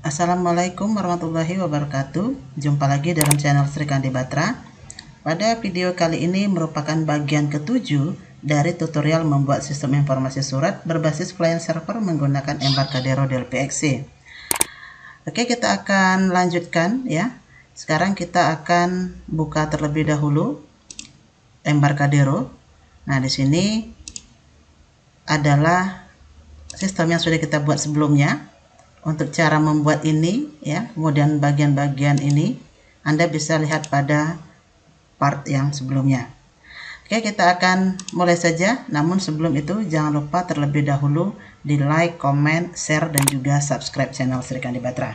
Assalamualaikum warahmatullahi wabarakatuh. Jumpa lagi dalam channel Sri Kandi Batra. Pada video kali ini merupakan bagian ketujuh dari tutorial membuat sistem informasi surat berbasis client server menggunakan Embarcadero DLP-XC. Oke, kita akan lanjutkan ya. Sekarang kita akan buka terlebih dahulu Embarcadero. Nah, di sini adalah sistem yang sudah kita buat sebelumnya. Untuk cara membuat ini ya, kemudian bagian-bagian ini Anda bisa lihat pada part yang sebelumnya. Oke, kita akan mulai saja. Namun sebelum itu jangan lupa terlebih dahulu di like, comment, share, dan juga subscribe channel Sri Kandi Batra.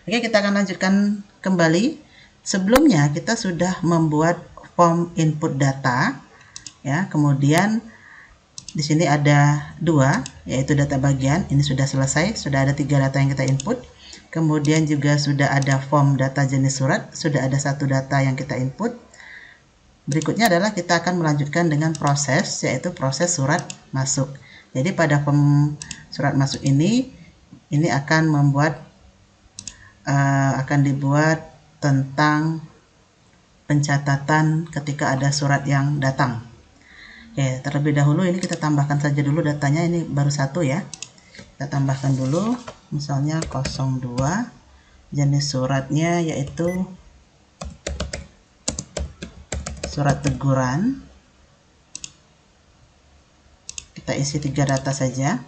Oke, kita akan lanjutkan kembali. Sebelumnya kita sudah membuat form input data ya, kemudian di sini ada dua, yaitu data bagian. Ini sudah selesai, sudah ada 3 data yang kita input. Kemudian juga sudah ada form data jenis surat, sudah ada 1 data yang kita input. Berikutnya adalah kita akan melanjutkan dengan proses, yaitu proses surat masuk. Jadi pada form surat masuk ini akan dibuat tentang pencatatan ketika ada surat yang datang. Oke, terlebih dahulu ini kita tambahkan saja dulu datanya, ini baru 1 ya. Kita tambahkan dulu, misalnya 02, jenis suratnya yaitu surat teguran. Kita isi 3 data saja.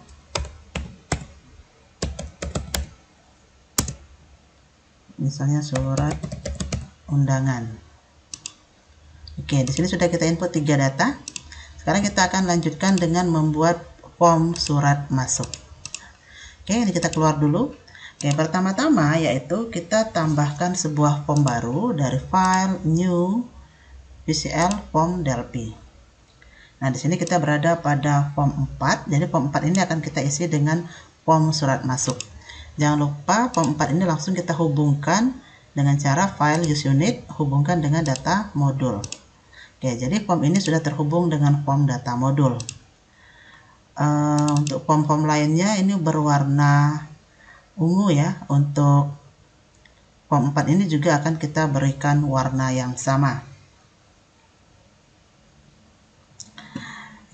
Misalnya surat undangan. Oke, di sini sudah kita input 3 data. Sekarang kita akan lanjutkan dengan membuat form surat masuk. Oke, ini kita keluar dulu. Oke, pertama-tama yaitu kita tambahkan sebuah form baru dari file new VCL form DLP. Nah, di sini kita berada pada form 4. Jadi form 4 ini akan kita isi dengan form surat masuk. Jangan lupa form 4 ini langsung kita hubungkan dengan cara file use unit hubungkan dengan data modul. Oke, jadi form ini sudah terhubung dengan form data modul. Untuk form-form lainnya ini berwarna ungu ya. Untuk form 4 ini juga akan kita berikan warna yang sama.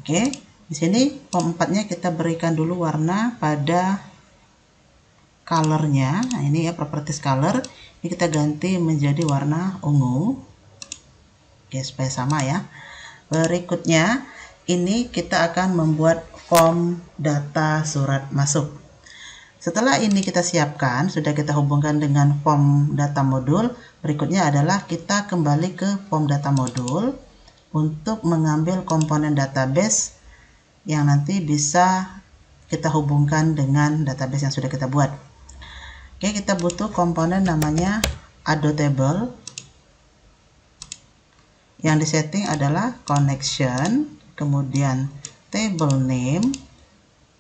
Oke, di sini form 4-nya kita berikan dulu warna pada colornya. Nah, ini ya properties color. Ini kita ganti menjadi warna ungu. Oke, supaya sama ya. Berikutnya ini kita akan membuat form data surat masuk. Setelah ini kita siapkan, sudah kita hubungkan dengan form data modul. Berikutnya adalah kita kembali ke form data modul untuk mengambil komponen database yang nanti bisa kita hubungkan dengan database yang sudah kita buat. Oke, kita butuh komponen namanya ADO-Table. Yang disetting adalah connection, kemudian table name.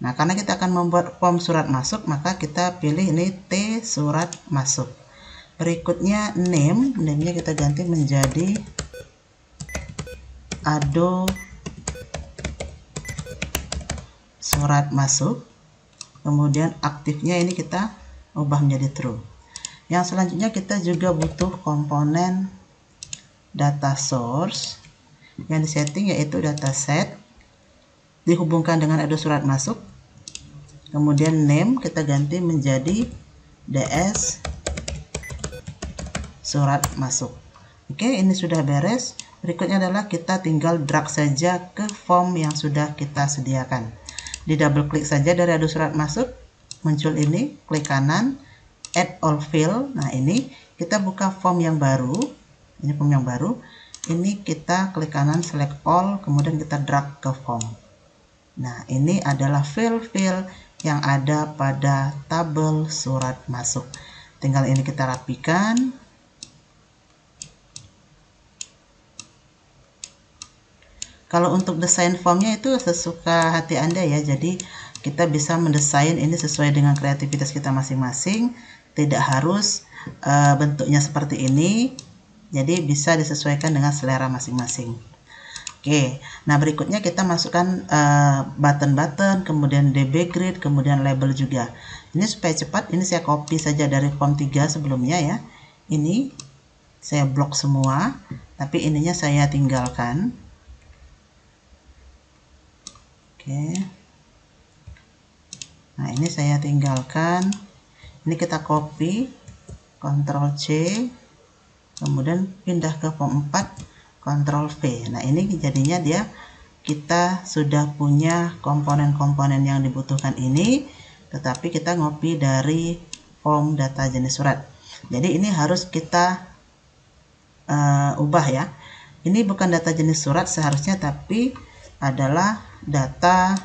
Nah, karena kita akan membuat form surat masuk, maka kita pilih ini T surat masuk. Berikutnya name-nya kita ganti menjadi ADO surat masuk. Kemudian aktifnya ini kita ubah menjadi true. Yang selanjutnya kita juga butuh komponen data source yang disetting yaitu dataset dihubungkan dengan ADO surat masuk, kemudian name kita ganti menjadi DS surat masuk. Oke, ini sudah beres. Berikutnya adalah kita tinggal drag saja ke form yang sudah kita sediakan. Di double klik saja dari ADO surat masuk, muncul ini, klik kanan, add all field. Nah, ini kita buka form yang baru. Ini form yang baru. Ini kita klik kanan, select all, kemudian kita drag ke form. Nah, ini adalah field-field yang ada pada tabel surat masuk. Tinggal ini kita rapikan. Kalau untuk desain formnya itu sesuka hati Anda ya. Jadi kita bisa mendesain ini sesuai dengan kreativitas kita masing-masing. Tidak harus bentuknya seperti ini. Jadi bisa disesuaikan dengan selera masing-masing. Oke, nah berikutnya kita masukkan button-button, kemudian DB grid, kemudian label juga. Ini supaya cepat, ini saya copy saja dari form 3 sebelumnya ya. Ini saya blok semua, tapi ininya saya tinggalkan. Oke. Nah, ini saya tinggalkan. Ini kita copy, Ctrl C, kemudian pindah ke form 4, Ctrl V. Nah, ini jadinya kita sudah punya komponen-komponen yang dibutuhkan ini, tetapi kita ngopi dari form data jenis surat. Jadi ini harus kita ubah ya. Ini bukan data jenis surat seharusnya, tapi adalah data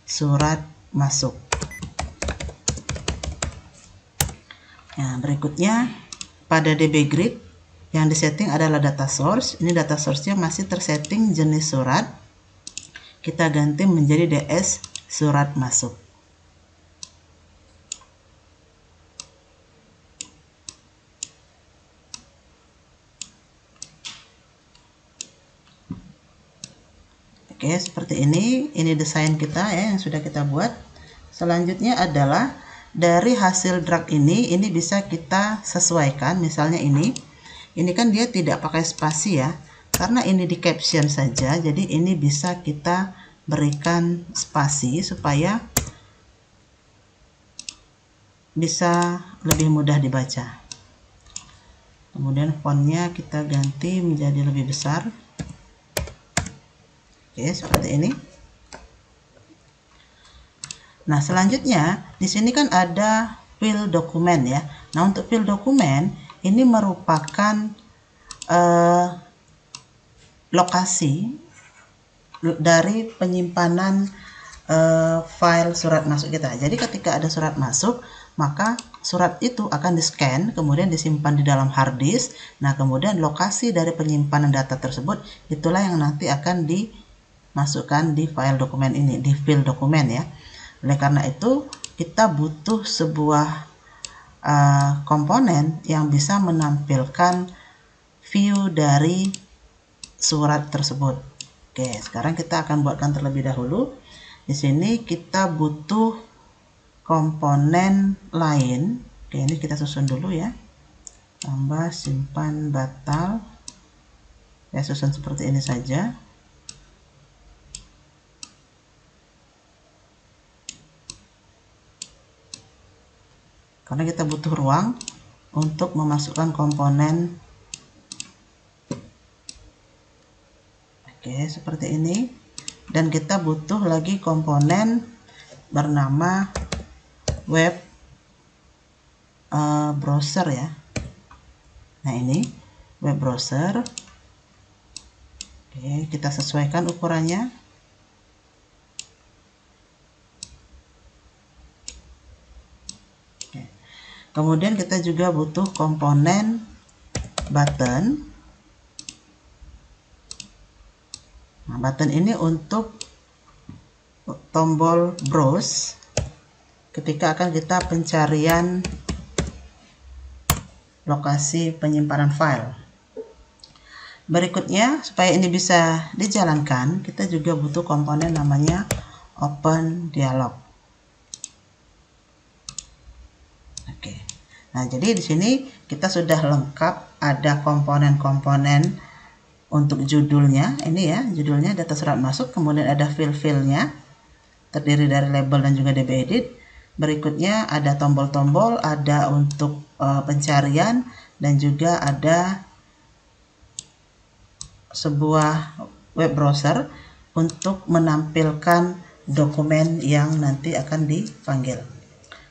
surat masuk. Nah, berikutnya pada DB grid yang disetting adalah data source. Ini data source-nya masih tersetting jenis surat. Kita ganti menjadi DS surat masuk. Oke, seperti ini. Ini desain kita ya yang sudah kita buat. Selanjutnya adalah dari hasil drag ini bisa kita sesuaikan. Misalnya ini kan dia tidak pakai spasi ya, karena ini di caption saja, jadi ini bisa kita berikan spasi supaya bisa lebih mudah dibaca. Kemudian fontnya kita ganti menjadi lebih besar. Oke, seperti ini. Nah, selanjutnya di sini kan ada fill dokumen ya. Nah, untuk fill dokumen ini merupakan lokasi dari penyimpanan file surat masuk kita. Jadi ketika ada surat masuk, maka surat itu akan di-scan, kemudian disimpan di dalam hard disk. Nah, kemudian lokasi dari penyimpanan data tersebut itulah yang nanti akan dimasukkan di file dokumen ini, di fill dokumen ya. Oleh karena itu, kita butuh sebuah komponen yang bisa menampilkan view dari surat tersebut. Oke, sekarang kita akan buatkan terlebih dahulu. Di sini kita butuh komponen lain. Oke, ini kita susun dulu ya. Tambah, simpan, batal. Ya, susun seperti ini saja. Karena kita butuh ruang untuk memasukkan komponen. Oke, seperti ini. Dan kita butuh lagi komponen bernama web browser ya. Nah, ini web browser. Oke, kita sesuaikan ukurannya. Oke. Kemudian kita juga butuh komponen button. Nah, button ini untuk tombol browse ketika akan kita pencarian lokasi penyimpanan file. Berikutnya, supaya ini bisa dijalankan, kita juga butuh komponen namanya open dialog. Oke. Nah, jadi di sini kita sudah lengkap, ada komponen-komponen untuk judulnya. Ini ya, judulnya data surat masuk, kemudian ada fill-fillnya, terdiri dari label dan juga DB edit. Berikutnya ada tombol-tombol, ada untuk pencarian, dan juga ada sebuah web browser untuk menampilkan dokumen yang nanti akan dipanggil.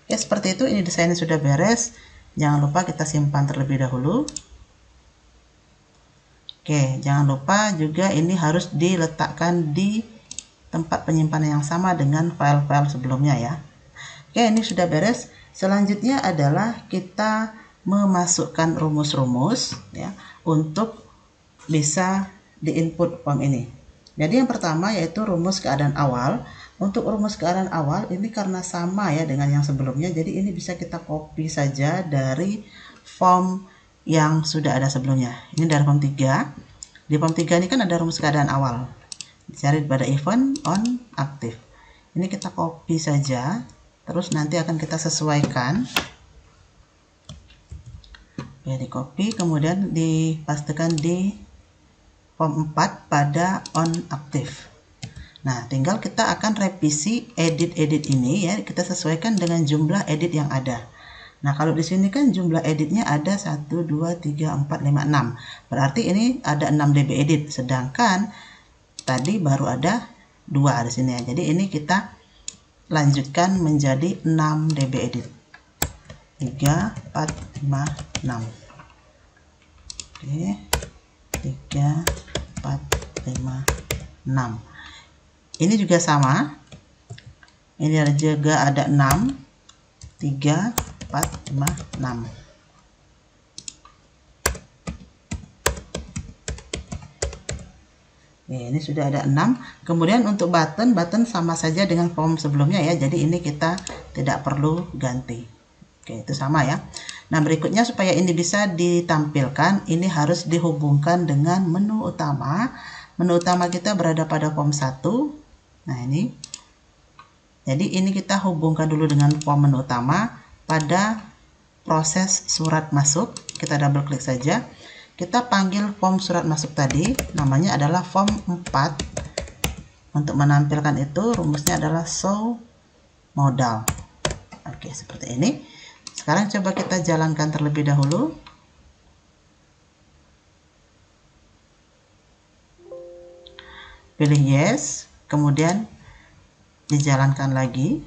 Oke, seperti itu. Ini desainnya sudah beres. Jangan lupa kita simpan terlebih dahulu. Oke, jangan lupa juga ini harus diletakkan di tempat penyimpanan yang sama dengan file-file sebelumnya ya. Oke, ini sudah beres. Selanjutnya adalah kita memasukkan rumus-rumus ya untuk bisa di-input form ini. Jadi yang pertama yaitu rumus keadaan awal. Untuk rumus keadaan awal ini karena sama ya dengan yang sebelumnya, jadi ini bisa kita copy saja dari form yang sudah ada sebelumnya. Ini dari form 3. Di form 3 ini kan ada rumus keadaan awal. Dicari pada event on aktif. Ini kita copy saja, terus nanti akan kita sesuaikan. Ya, di copy, kemudian dipastikan di form 4 pada on aktif. Nah, tinggal kita akan revisi edit-edit ini ya, kita sesuaikan dengan jumlah edit yang ada. Nah, kalau di sini kan jumlah editnya ada 1, 2, 3, 4, 5, 6. Berarti ini ada 6 db edit, sedangkan tadi baru ada 2 di sini ya. Jadi ini kita lanjutkan menjadi 6 db edit. 3, 4, 5, 6. Oke. 3, 4, 5, 6. Ini juga sama. Ini juga ada 6. 3, 4, 5, 6. Ini sudah ada 6. Kemudian untuk button sama saja dengan form sebelumnya ya. Jadi ini kita tidak perlu ganti. Oke, itu sama ya. Nah, berikutnya supaya ini bisa ditampilkan, ini harus dihubungkan dengan menu utama. Menu utama kita berada pada form 1. Nah, ini. Jadi ini kita hubungkan dulu dengan form menu utama. Pada proses surat masuk, kita double klik saja. Kita panggil form surat masuk tadi, namanya adalah form 4. Untuk menampilkan itu, rumusnya adalah show modal. Oke, seperti ini. Sekarang coba kita jalankan terlebih dahulu. Pilih yes, kemudian dijalankan lagi.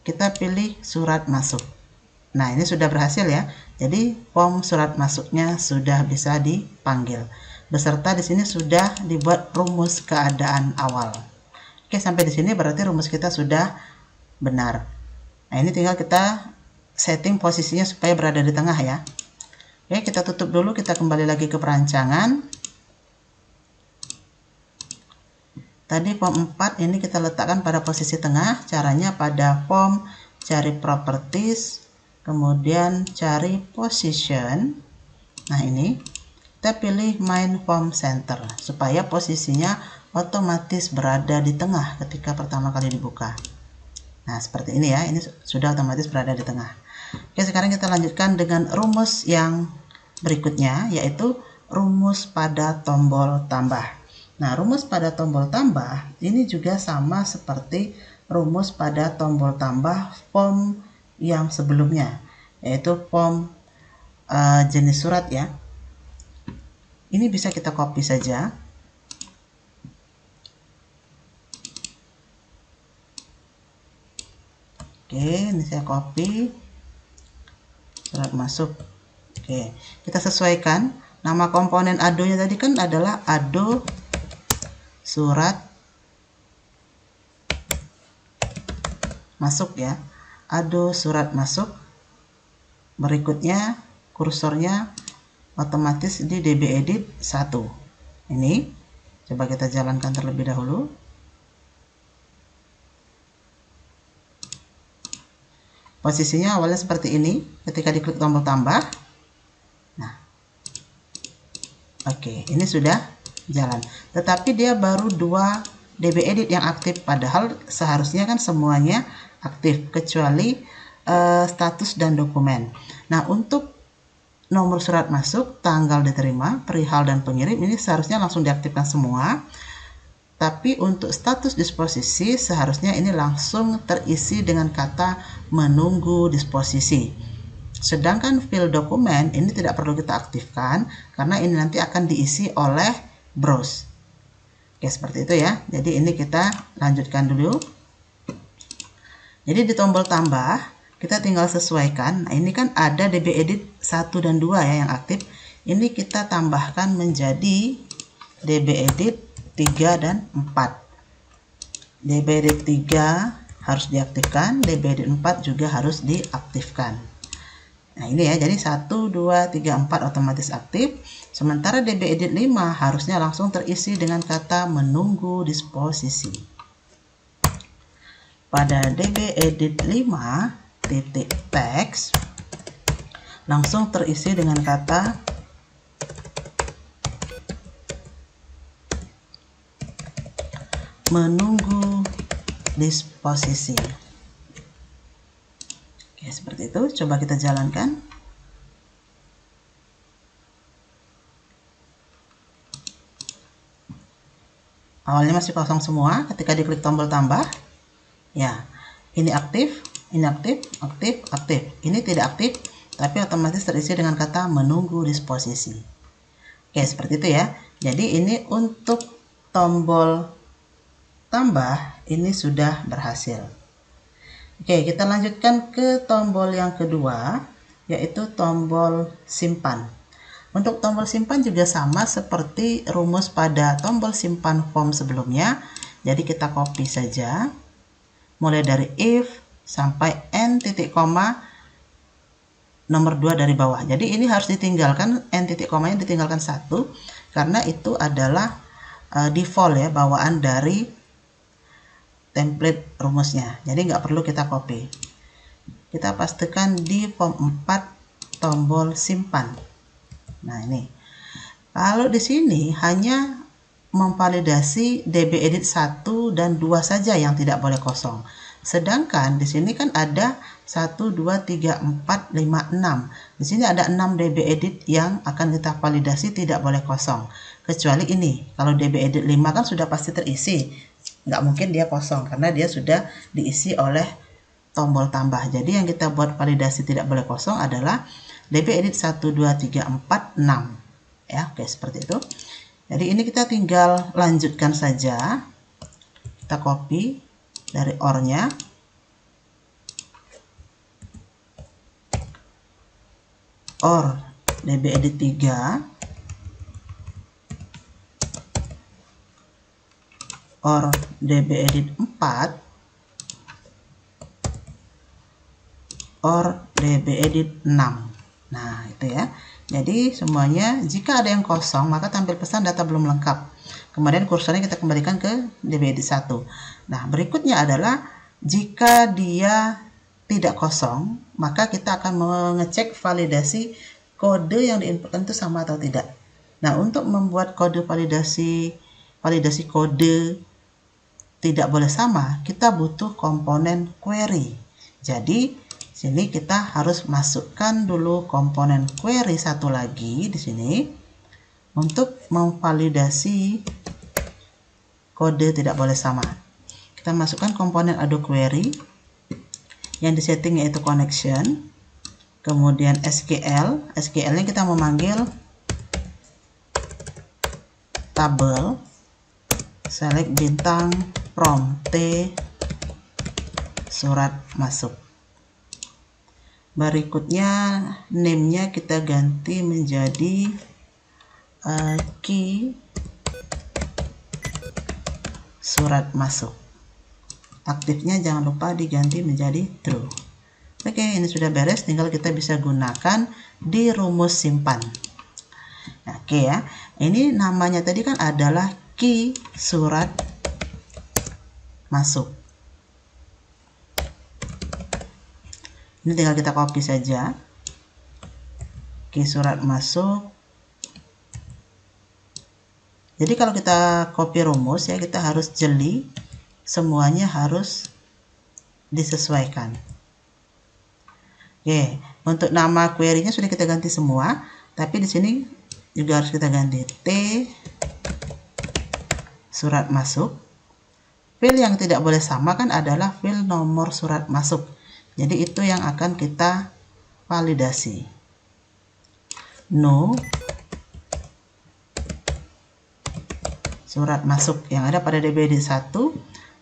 Kita pilih surat masuk. Nah, ini sudah berhasil ya. Jadi form surat masuknya sudah bisa dipanggil. Beserta di sini sudah dibuat rumus keadaan awal. Oke, sampai di sini berarti rumus kita sudah benar. Nah, ini tinggal kita setting posisinya supaya berada di tengah ya. Oke, kita tutup dulu, kita kembali lagi ke perancangan. Tadi form 4 ini kita letakkan pada posisi tengah. Caranya pada form cari properties, kemudian cari position. Nah, ini kita pilih main form center supaya posisinya otomatis berada di tengah ketika pertama kali dibuka. Nah, seperti ini ya. Ini sudah otomatis berada di tengah. Oke, sekarang kita lanjutkan dengan rumus yang berikutnya, yaitu rumus pada tombol tambah. Nah, rumus pada tombol tambah ini juga sama seperti rumus pada tombol tambah form yang sebelumnya, yaitu form jenis surat ya. Ini bisa kita copy saja. Oke, ini saya copy. Surat masuk. Oke, kita sesuaikan. Nama komponen ado-nya tadi kan adalah ado surat masuk ya. Ado surat masuk. Berikutnya kursornya otomatis di db edit 1. Ini coba kita jalankan terlebih dahulu. Posisinya awalnya seperti ini ketika diklik tombol tambah. Nah, oke, ini sudah jalan. Tetapi dia baru 2 db edit yang aktif, padahal seharusnya kan semuanya aktif kecuali status dan dokumen. Nah, untuk nomor surat masuk, tanggal diterima, perihal dan pengirim ini seharusnya langsung diaktifkan semua. Tapi untuk status disposisi seharusnya ini langsung terisi dengan kata menunggu disposisi. Sedangkan file dokumen ini tidak perlu kita aktifkan karena ini nanti akan diisi oleh browse. Oke, seperti itu ya. Jadi ini kita lanjutkan dulu. Jadi di tombol tambah kita tinggal sesuaikan. Nah, ini kan ada db edit 1 dan 2 ya yang aktif. Ini kita tambahkan menjadi db edit 3 dan 4. db edit 3 harus diaktifkan, db edit 4 juga harus diaktifkan. Nah, ini ya, jadi 1, 2, 3, 4 otomatis aktif. Sementara db edit 5 harusnya langsung terisi dengan kata menunggu disposisi. Pada db edit 5 titik teks, langsung terisi dengan kata menunggu disposisi. Oke, seperti itu. Coba kita jalankan. Awalnya masih kosong semua. Ketika diklik tombol tambah, ya, ini aktif, ini aktif, aktif, aktif. Ini tidak aktif, tapi otomatis terisi dengan kata menunggu disposisi. Oke, seperti itu ya. Jadi ini untuk tombol tambah ini sudah berhasil. Oke, kita lanjutkan ke tombol yang kedua, yaitu tombol simpan. Untuk tombol simpan juga sama seperti rumus pada tombol simpan form sebelumnya. Jadi kita copy saja, mulai dari if sampai n titik koma nomor 2 dari bawah. Jadi ini harus ditinggalkan, n titik komanya ditinggalkan 1, karena itu adalah default ya, bawaan dari template rumusnya. Jadi nggak perlu kita copy. Kita pastikan di form 4 tombol simpan. Nah ini, kalau di sini hanya memvalidasi DB edit 1 dan 2 saja yang tidak boleh kosong. Sedangkan di sini kan ada 1, 2, 3, 4, 5, 6. Di sini ada 6 DB edit yang akan kita validasi tidak boleh kosong. Kecuali ini, kalau DB edit 5 kan sudah pasti terisi. Nggak mungkin dia kosong karena dia sudah diisi oleh tombol tambah. Jadi yang kita buat validasi tidak boleh kosong adalah DB edit 1, 2, 3, 4, 6. Ya, oke, seperti itu. Jadi ini kita tinggal lanjutkan saja. Kita copy dari OR-nya. OR DB edit 3. OR DB edit 4, OR DB edit 6. Nah, itu ya. Jadi semuanya jika ada yang kosong maka tampil pesan data belum lengkap. Kemudian kursornya kita kembalikan ke DB edit 1. Nah, berikutnya adalah jika dia tidak kosong, maka kita akan mengecek validasi kode yang diinputkan itu sama atau tidak. Nah, untuk membuat kode validasi kode tidak boleh sama, kita butuh komponen query. Jadi, sini kita harus masukkan dulu komponen query satu lagi di sini untuk memvalidasi kode tidak boleh sama. Kita masukkan komponen Ado query yang disetting yaitu connection, kemudian SQL. SQL-nya kita memanggil tabel, select bintang from T surat masuk. Berikutnya name-nya kita ganti menjadi key surat masuk. Aktifnya jangan lupa diganti menjadi true. Oke, ini sudah beres, tinggal kita bisa gunakan di rumus simpan. Oke ya, ini namanya tadi kan adalah key surat masuk. Ini tinggal kita copy saja. Key surat masuk. Jadi kalau kita copy rumus ya, kita harus jeli, semuanya harus disesuaikan. Oke, untuk nama query-nya sudah kita ganti semua, tapi di sini juga harus kita ganti T surat masuk. Field yang tidak boleh sama kan adalah field nomor surat masuk. Jadi itu yang akan kita validasi. No surat masuk yang ada pada DBD 1,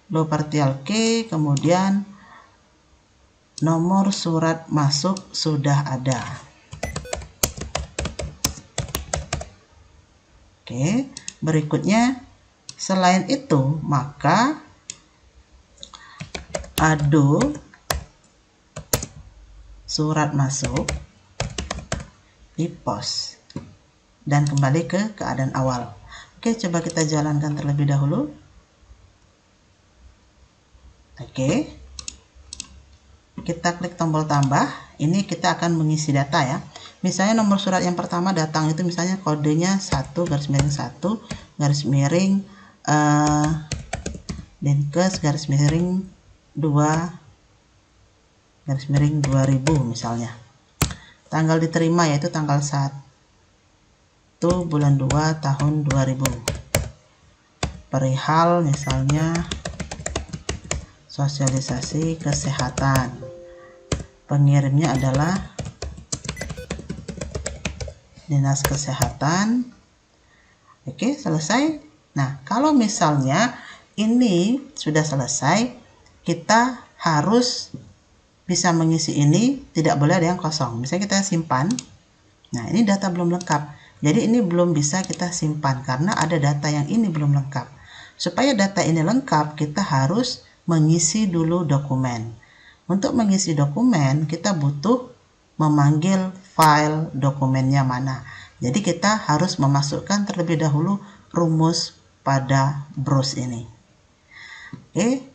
low partial K, kemudian nomor surat masuk sudah ada. Oke, berikutnya selain itu maka Ado surat masuk di post dan kembali ke keadaan awal. Oke, coba kita jalankan terlebih dahulu. Oke, kita klik tombol tambah. Ini kita akan mengisi data ya. Misalnya nomor surat yang pertama datang itu misalnya kodenya 1/1 garis miring Dinkes garis miring 2 garis miring 2000 misalnya. Tanggal diterima yaitu tanggal 1 bulan 2 tahun 2000. Perihal misalnya sosialisasi kesehatan. Pengirimnya adalah Dinas Kesehatan. Oke, selesai. Nah, kalau misalnya ini sudah selesai, kita harus bisa mengisi ini, tidak boleh ada yang kosong. Misalnya kita simpan. Nah, ini data belum lengkap. Jadi ini belum bisa kita simpan karena ada data yang ini belum lengkap. Supaya data ini lengkap, kita harus mengisi dulu dokumen. Untuk mengisi dokumen, kita butuh memanggil file dokumennya mana. Jadi kita harus memasukkan terlebih dahulu rumus pada browse ini. Oke,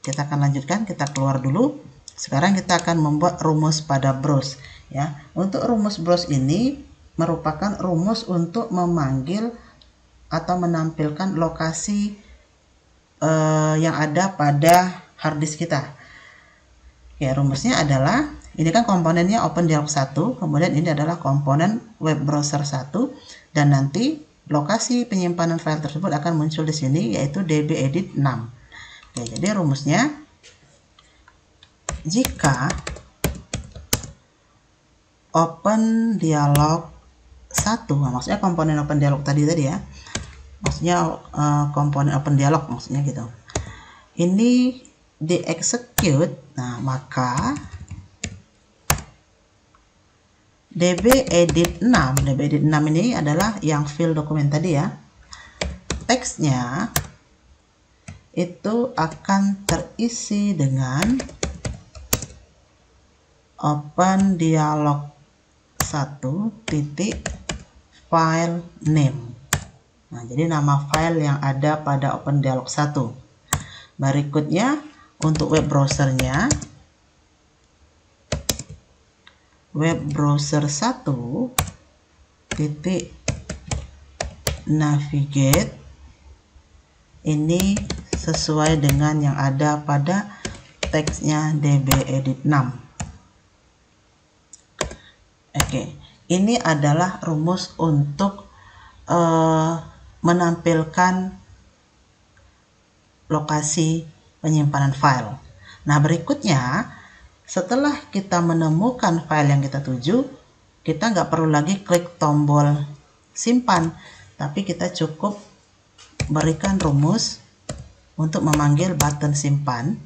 kita akan lanjutkan, kita keluar dulu. Sekarang kita akan membuat rumus pada browse ya. Untuk rumus browse ini merupakan rumus untuk memanggil atau menampilkan lokasi yang ada pada harddisk kita. Ya, rumusnya adalah, ini kan komponennya OpenDialog 1, kemudian ini adalah komponen web browser 1, dan nanti lokasi penyimpanan file tersebut akan muncul di sini, yaitu dbedit 6. Oke, jadi rumusnya, jika OpenDialog 1, maksudnya komponen OpenDialog tadi ya, maksudnya komponen OpenDialog maksudnya gitu, ini di-execute, nah maka dbedit 6 ini adalah yang file dokumen tadi ya, teksnya itu akan terisi dengan OpenDialog 1 titik file name. Nah, jadi nama file yang ada pada OpenDialog 1. Berikutnya untuk web browsernya, web browser 1 titik navigate, ini sesuai dengan yang ada pada teksnya dbedit 6. Oke, ini adalah rumus untuk menampilkan lokasi penyimpanan file. Nah, berikutnya setelah kita menemukan file yang kita tuju, kita nggak perlu lagi klik tombol simpan, tapi kita cukup berikan rumus untuk memanggil button simpan.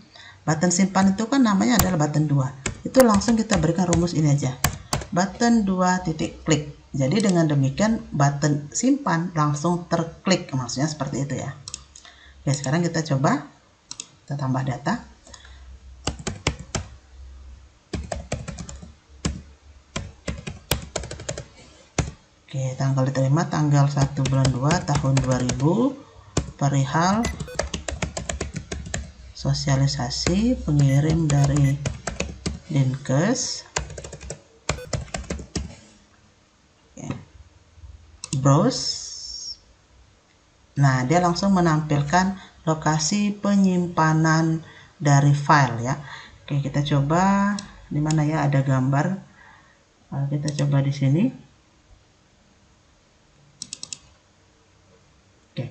Button simpan itu kan namanya adalah button 2. Itu langsung kita berikan rumus ini aja. Button 2 titik klik. Jadi dengan demikian button simpan langsung terklik, maksudnya seperti itu ya. Oke, sekarang kita coba, kita tambah data. Oke, tanggal diterima tanggal 1 bulan 2 tahun 2000, perihal sosialisasi pengirim dari Dinkes. Browse. Nah, dia langsung menampilkan lokasi penyimpanan dari file ya. Oke, kita coba di mana ya ada gambar. Kita coba di sini. Oke,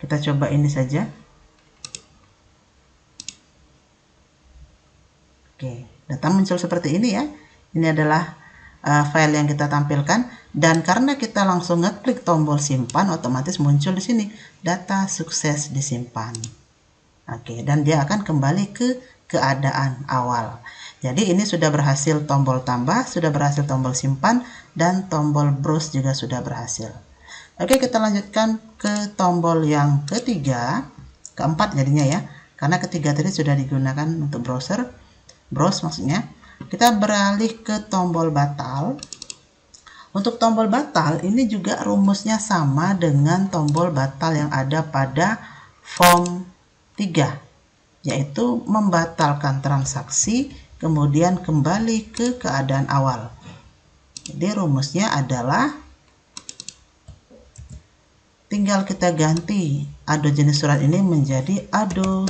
kita coba ini saja. Oke, data muncul seperti ini ya. Ini adalah file yang kita tampilkan, dan karena kita langsung ngeklik tombol simpan, otomatis muncul di sini data sukses disimpan. Oke, dan dia akan kembali ke keadaan awal. Jadi ini sudah berhasil tombol tambah, sudah berhasil tombol simpan, dan tombol browse juga sudah berhasil. Oke, kita lanjutkan ke tombol yang ketiga, keempat jadinya ya, karena ketiga tadi sudah digunakan untuk browse maksudnya. Kita beralih ke tombol batal. Untuk tombol batal ini juga rumusnya sama dengan tombol batal yang ada pada form 3. yaitu membatalkan transaksi kemudian kembali ke keadaan awal. Jadi rumusnya adalah tinggal kita ganti ado jenis surat ini menjadi ado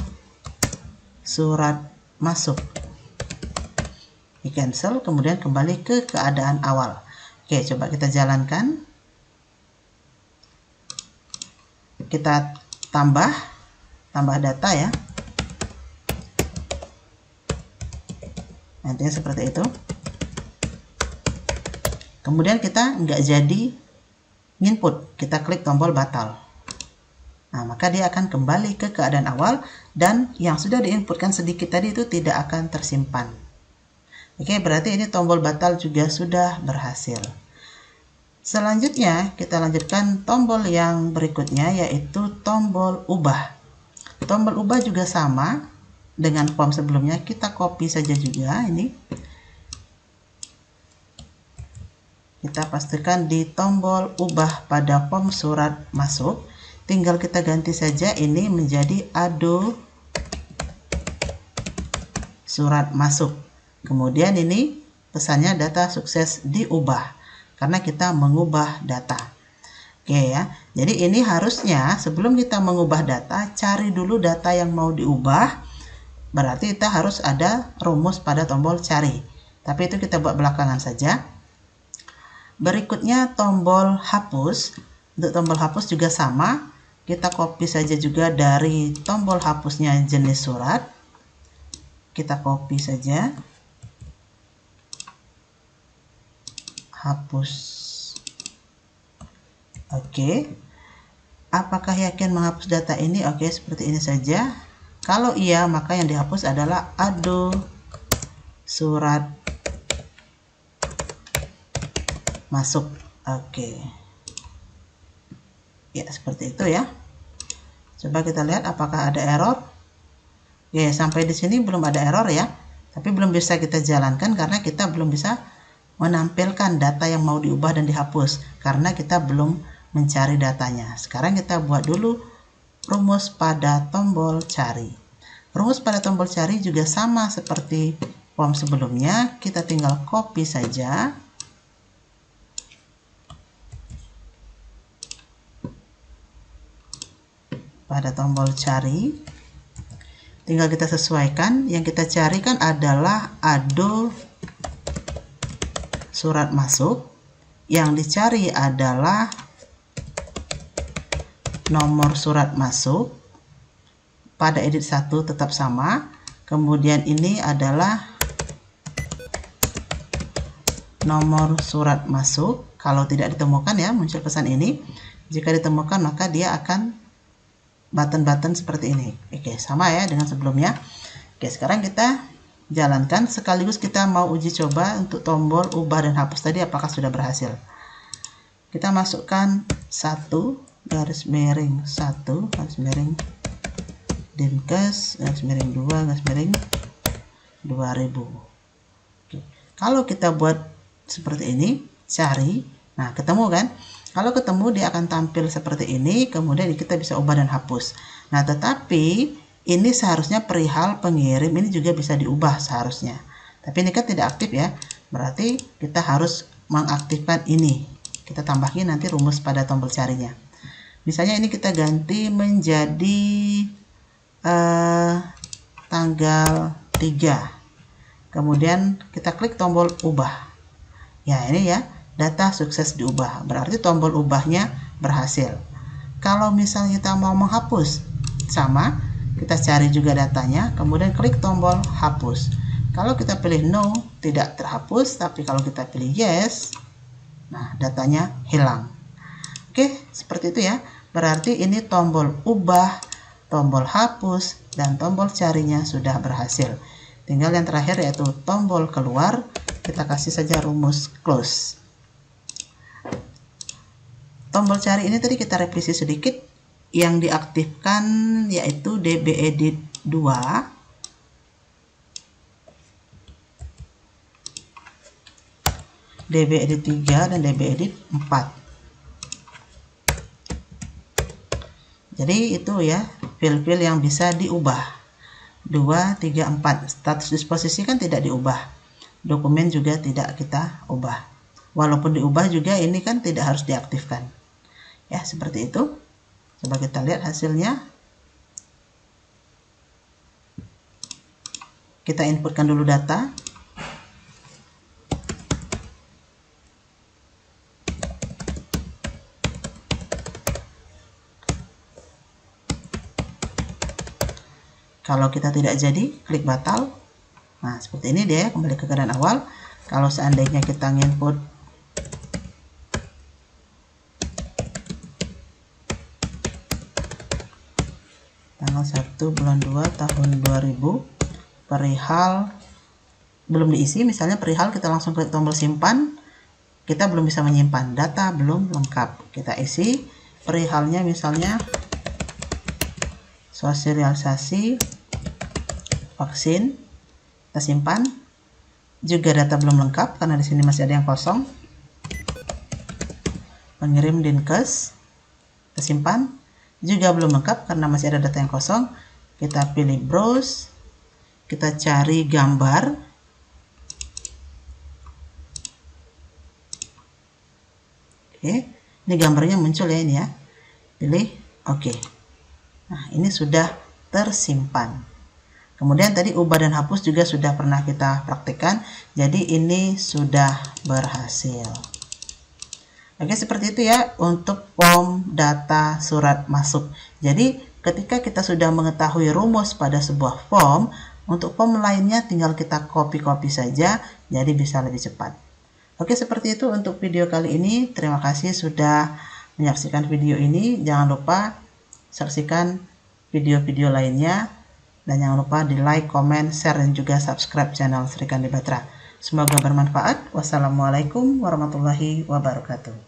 surat masuk. Di cancel kemudian kembali ke keadaan awal. Oke, coba kita jalankan. Kita tambah data ya. Nantinya seperti itu. Kemudian kita nggak jadi input, kita klik tombol batal. Nah, maka dia akan kembali ke keadaan awal dan yang sudah diinputkan sedikit tadi itu tidak akan tersimpan. Oke, berarti ini tombol batal juga sudah berhasil. Selanjutnya kita lanjutkan tombol yang berikutnya, yaitu tombol ubah. Tombol ubah juga sama dengan form sebelumnya, kita copy saja juga ini. Kita pastikan di tombol ubah pada form surat masuk, tinggal kita ganti saja ini menjadi ado surat masuk. Kemudian ini pesannya data sukses diubah karena kita mengubah data. Oke ya, jadi ini harusnya sebelum kita mengubah data, cari dulu data yang mau diubah. Berarti kita harus ada rumus pada tombol cari. Tapi itu kita buat belakangan saja. Berikutnya tombol hapus. Untuk tombol hapus juga sama. Kita copy saja juga dari tombol hapusnya jenis surat. Kita copy saja. Hapus. Oke. Apakah yakin menghapus data ini? Oke, seperti ini saja. Kalau iya, maka yang dihapus adalah ado surat masuk. Oke. Ya, seperti itu ya. Coba kita lihat apakah ada error. Ya, sampai di sini belum ada error ya. Tapi belum bisa kita jalankan karena kita belum bisa menampilkan data yang mau diubah dan dihapus. Karena kita belum mencari datanya. Sekarang kita buat dulu rumus pada tombol cari. Rumus pada tombol cari juga sama seperti form sebelumnya. Kita tinggal copy saja. Pada tombol cari. Tinggal kita sesuaikan. Yang kita carikan adalah ado surat masuk. Yang dicari adalah nomor surat masuk. Pada edit 1 tetap sama. Kemudian ini adalah nomor surat masuk. Kalau tidak ditemukan ya, muncul pesan ini. Jika ditemukan maka dia akan button-button seperti ini. Oke, sama ya dengan sebelumnya. Oke, sekarang kita jalankan. Sekaligus kita mau uji coba untuk tombol ubah dan hapus tadi apakah sudah berhasil. Kita masukkan 1 garis miring 1 garis miring Dinkes garis miring 2 garis miring 2000. Oke. Kalau kita buat seperti ini, cari, nah ketemu kan? Kalau ketemu dia akan tampil seperti ini, kemudian kita bisa ubah dan hapus. Nah, tetapi ini seharusnya perihal pengirim ini juga bisa diubah seharusnya. Tapi ini kan tidak aktif ya, berarti kita harus mengaktifkan ini. Kita tambahin nanti rumus pada tombol carinya. Misalnya ini kita ganti menjadi tanggal 3. Kemudian kita klik tombol ubah. Ya, ini ya, data sukses diubah. Berarti tombol ubahnya berhasil. Kalau misalnya kita mau menghapus, sama, kita cari juga datanya, kemudian klik tombol hapus. Kalau kita pilih no, tidak terhapus, tapi kalau kita pilih yes, nah datanya hilang. Oke, seperti itu ya. Berarti ini tombol ubah, tombol hapus, dan tombol carinya sudah berhasil. Tinggal yang terakhir yaitu tombol keluar. Kita kasih saja rumus close. Tombol cari ini tadi kita revisi sedikit. Yang diaktifkan yaitu DB Edit 2. DB Edit 3 dan DB Edit 4. Jadi itu ya file-file yang bisa diubah. 2, 3, 4. Status disposisi kan tidak diubah. Dokumen juga tidak kita ubah. Walaupun diubah juga ini kan tidak harus diaktifkan. Ya, seperti itu. Coba kita lihat hasilnya. Kita inputkan dulu data. Kalau kita tidak jadi, klik batal. Nah, seperti ini dia kembali ke keadaan awal. Kalau seandainya kita input tanggal 1 bulan 2 tahun 2000, perihal belum diisi, misalnya perihal kita langsung klik tombol simpan, kita belum bisa menyimpan, data belum lengkap. Kita isi perihalnya misalnya sosialisasi vaksin, kita simpan. Juga data belum lengkap karena di sini masih ada yang kosong. Pengirim Dinkes, kita simpan. Juga belum lengkap karena masih ada data yang kosong. Kita pilih browse, kita cari gambar. Oke, ini gambarnya muncul ya, ini ya. Pilih oke. Nah, ini sudah tersimpan. Kemudian tadi ubah dan hapus juga sudah pernah kita praktikkan. Jadi ini sudah berhasil. Oke, seperti itu ya untuk form data surat masuk. Jadi ketika kita sudah mengetahui rumus pada sebuah form, untuk form lainnya tinggal kita copy-copy saja, jadi bisa lebih cepat. Oke, seperti itu untuk video kali ini. Terima kasih sudah menyaksikan video ini. Jangan lupa saksikan video-video lainnya. Dan jangan lupa di like, komen, share, dan juga subscribe channel Sri Kandi Batra. Semoga bermanfaat. Wassalamualaikum warahmatullahi wabarakatuh.